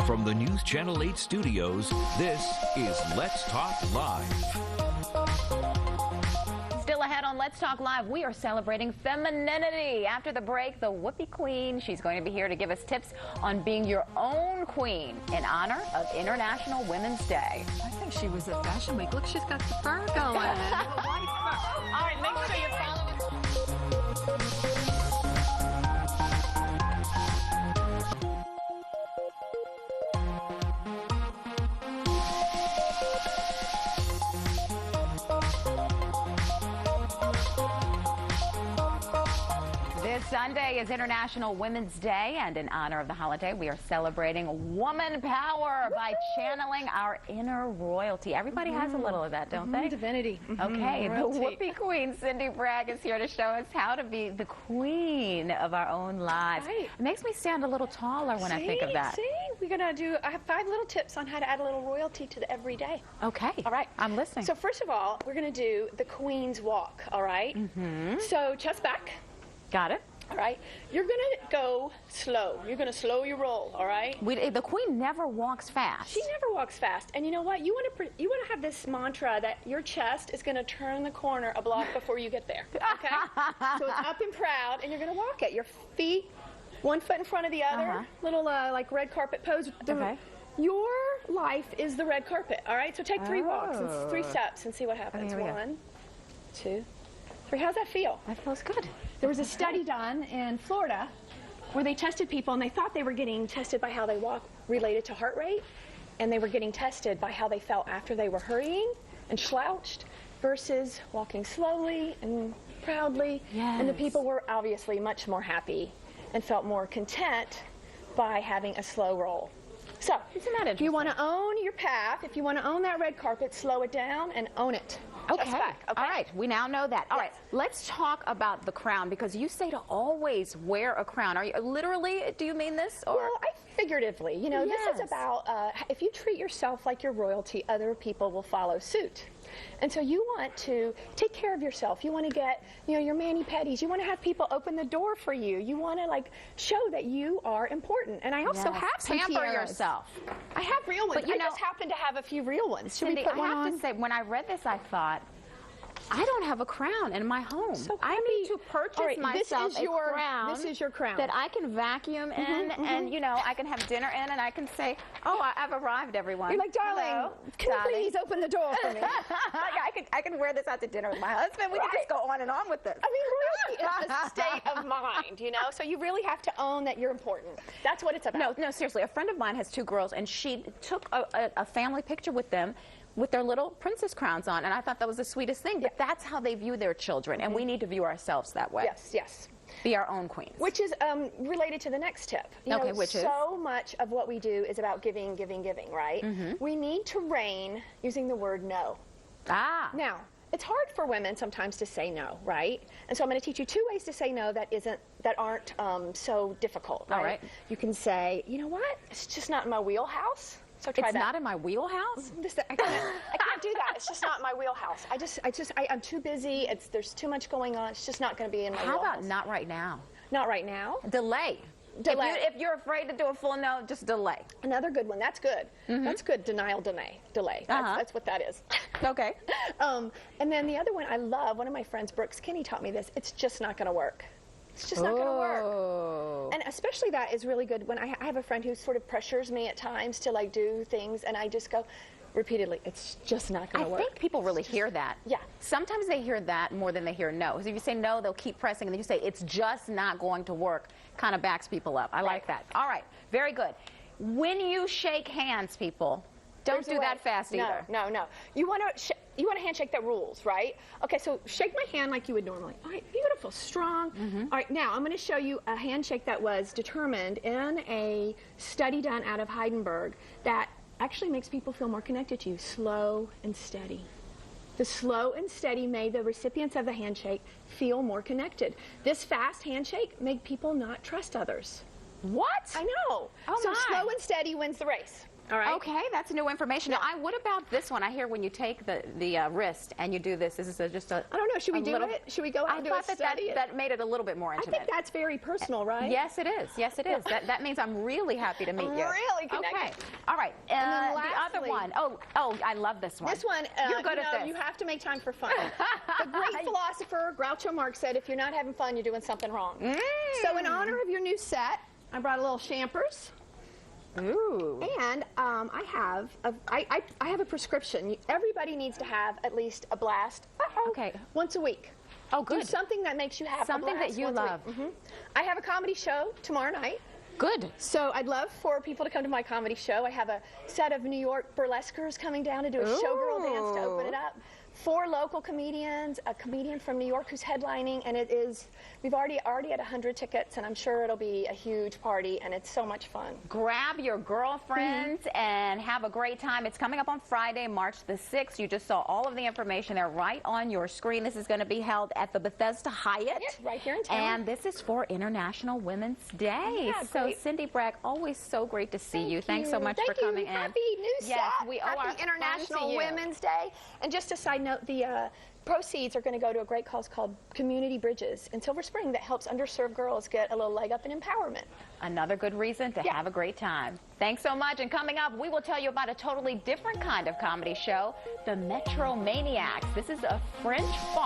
From the News Channel 8 studios, this is Let's Talk Live. Still ahead on Let's Talk Live, we are celebrating femininity. After the break, the Whoopie Queen. She's going to be here to give us tips on being your own queen in honor of International Women's Day. I think she was at Fashion Week. Look, she's got the fur going. The white fur. All right, make sure you follow us. This Sunday is International Women's Day, and in honor of the holiday, we are celebrating woman power by channeling our inner royalty. Everybody has a little of that, don't they? Divinity. Okay, Royalty. the Whoopie Queen, Cyndy Bragg, is here to show us how to be the queen of our own lives. Right. It makes me stand a little taller when I think of that. We're going to do, I have 5 little tips on how to add a little royalty to the everyday. Okay. All right. I'm listening. So first of all, we're going to do the Queen's Walk, all right? So chest back. Got it. All right, you're going to go slow. You're going to slow your roll, all right? The queen never walks fast. She never walks fast. And you know what? You want to have this mantra that your chest is going to turn the corner a block before you get there, okay? So it's up and proud, and you're going to walk it. Your feet, one foot in front of the other, little like red carpet pose. Okay. Your life is the red carpet, all right? So take 3 walks and 3 steps and see what happens. Okay, here we go. 1, 2, 3. How's that feel? That feels good. There was a study done in Florida where they tested people, and they thought they were getting tested by how they walk related to heart rate, and they were getting tested by how they felt after they were hurrying and slouched versus walking slowly and proudly. Yes. And the people were obviously much more happy and felt more content by having a slow roll. So, Isn't that if you want to own your path, if you want to own that red carpet, slow it down and own it. Okay. Chest back, okay. All right. We now know that. All right. Yes. Let's talk about the crown, because you say to always wear a crown. Are you literally? Do you mean this? Or? Well, figuratively. You know, this Yes. is about if you treat yourself like you're royalty, other people will follow suit. And so you want to take care of yourself. You want to get, your mani-pedis. You want to have people open the door for you. You want to, like, show that you are important. And I also have some Pamper tiaras. yourself. I have real ones. But, I just happen to have a few real ones. Should we Cyndy, put I one have on? to say, when I read this, I thought, I don't have a crown in my home. So I need to purchase All right, myself this is your crown. This is your crown. That I can vacuum in, and I can have dinner in, and I can say, "Oh, I've arrived, everyone." You're like, darling, Hello, can darling. you please open the door for me? I can wear this out to dinner with my husband. We can just go on and on with this. I mean, royalty is a state of mind, So you really have to own that you're important. That's what it's about. No, seriously. A friend of mine has 2 girls, and she took a family picture with them with their little princess crowns on, and I thought that was the sweetest thing. But that's how they view their children, and we need to view ourselves that way. Yes, yes. Be our own queens. Which is related to the next tip. Which is? So much of what we do is about giving, giving, giving, right? We need to reign using the word no. Ah. Now, it's hard for women sometimes to say no, right? And so I'm going to teach you 2 ways to say no that aren't so difficult, right? All right. You can say, you know what? It's just not in my wheelhouse. So try It's that. not in my wheelhouse? I can't do that. It's just not in my wheelhouse. I'm too busy. There's too much going on. It's just not going to be in my wheelhouse. How about not right now? Not right now. Delay. Delay. If you're afraid to do a full no, just delay. Another good one. That's good. That's good. Denial, delay. That's what that is. Okay. And then the other one I love, one of my friends, Brooks Kinney, taught me this. It's just not going to work. It's just not going to work. And especially that is really good when I have a friend who sort of pressures me at times to like do things, and I just go repeatedly, it's just not going to work. I think people really hear that. Yeah. Sometimes they hear that more than they hear no. Because if you say no, they'll keep pressing, and then you say it's just not going to work, kind of backs people up. I like that. All right. Very good. When you shake hands, people, don't do that fast either. No. You want a handshake that rules, right? Okay, so shake my hand like you would normally. All right, beautiful, strong. All right, now I'm going to show you a handshake that was determined in a study done out of Heidelberg that actually makes people feel more connected to you. Slow and steady. The slow and steady made the recipients of the handshake feel more connected. This fast handshake made people not trust others. What? I know. Oh, so my. slow and steady wins the race. All right. Okay, that's new information. Now, what about this one? I hear when you take the wrist and you do this. This is just a. I don't know. Should we do it? Should we go out and do a study? study? That made it a little bit more intimate. I think that's very personal, right? Yes, it is. Yes, it is. That means I'm really happy to meet you. Really connected. Okay. All right. And then the other one. Oh, I love this one. This one, you're good at this. You have to make time for fun. The great philosopher Groucho Marx said, if you're not having fun, you're doing something wrong. So in honor of your new set, I brought a little champers. Ooh. And I have a prescription. Everybody needs to have at least a blast. Okay. Once a week. Oh, good. Do something that makes you have something a blast that you love. I have a comedy show tomorrow night. Good. So I'd love for people to come to my comedy show. I have a set of New York burlesquers coming down to do a showgirl dance to open it up. 4 local comedians, a comedian from New York who's headlining, and it is, we've already had 100 tickets, and I'm sure it'll be a huge party, and it's so much fun. Grab your girlfriends and have a great time. It's coming up on Friday, March the 6th. You just saw all of the information there right on your screen. This is going to be held at the Bethesda Hyatt. Right here in town. And this is for International Women's Day. Yeah, so, Cyndy Bragg, always so great to see you. Thanks so much for coming in. Happy new set. We owe Happy International Women's Day. And just a side note, the proceeds are going to go to a great cause called Community Bridges in Silver Spring that helps underserved girls get a little leg up in empowerment. Another good reason to have a great time. Thanks so much. And coming up, we will tell you about a totally different kind of comedy show, the Metro Maniacs. This is a French farm.